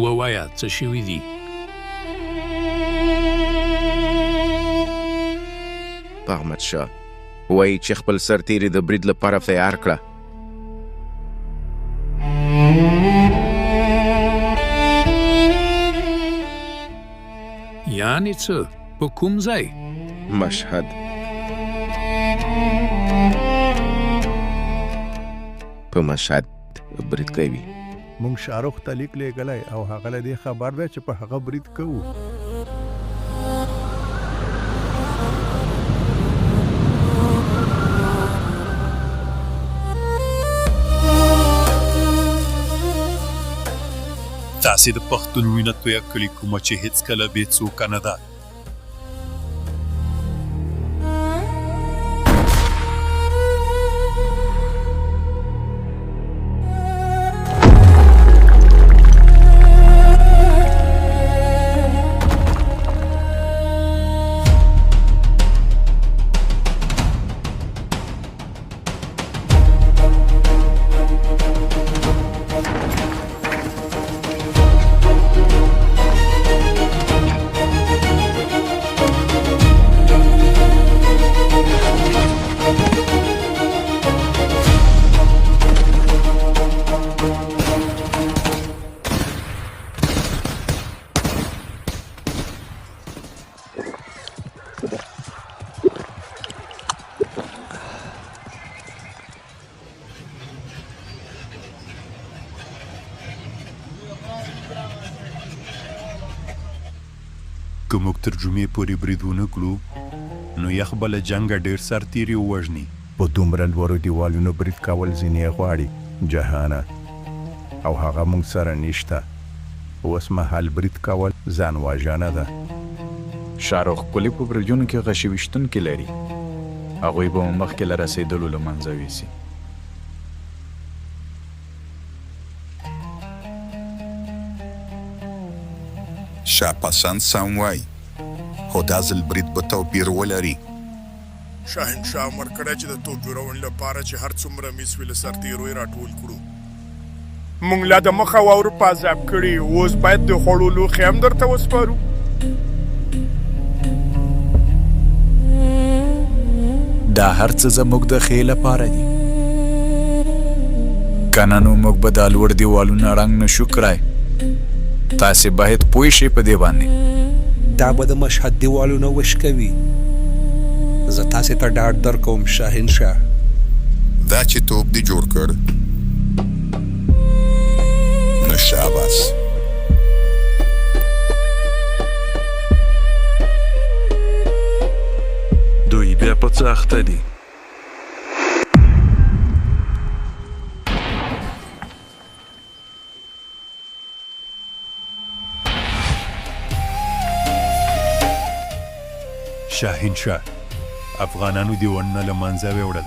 ووایه څه شوي دي؟ په احمدشاه وایي چې خپل سرتیري د برید لپاره تیار کړه. یعنې څه؟ په کوم ځای؟ مشهد. په مشهد برید کوي. مونږ شاهرخ ته لیک لیږلی او هغه له دې خبر دی چې په هغه برید کوو. داسې د پښتون وینه تویه کړې کومه چې هېڅکله بې څوکه نه ده. که موږ ترجمې پورې برید ونه کړو نو یخ به له جنګه ډېر سرتیري ووژني. په دومره لوړو دیوالونو برید کول ځینې غواړي جهانه، او هغه موږ سره نشته. اوس مهال برید کول ځان وژنه ده. شاهرخ کلی په برجونو کې غشي ویشتونکي لري، هغوی به مو مخکې له رسېدلو له منځه ویسي. شاهپسند سم وای، خو دا ځل برید به توپیر ولري. شاهنشاه امر کړی چې د توپ جوړونې لپاره چې هر څومره میس وي له سرتیرو یې راټول کړو. موږ لا د مخه واورو په عذاب کړي، اوس باید د خوړو لوښي هم درته وسپارو. دا هر څه زموږ د ښې لپاره دي، که نه نو موږ به دا لوړ دیوالونه ړنګ نه شو کړای. تاسې باید پوه شئ په دې باندې. دا به د مشهد دیوالونه وشکوي. زه تاسې ته ډاډ درکوم شاهنشاه. دا چې توپ دې جوړ کړ نو شاباس. دوی بیا په څه اخته دي؟ شاهنشاه افغانانو دیوالونه له منځه ویوړل.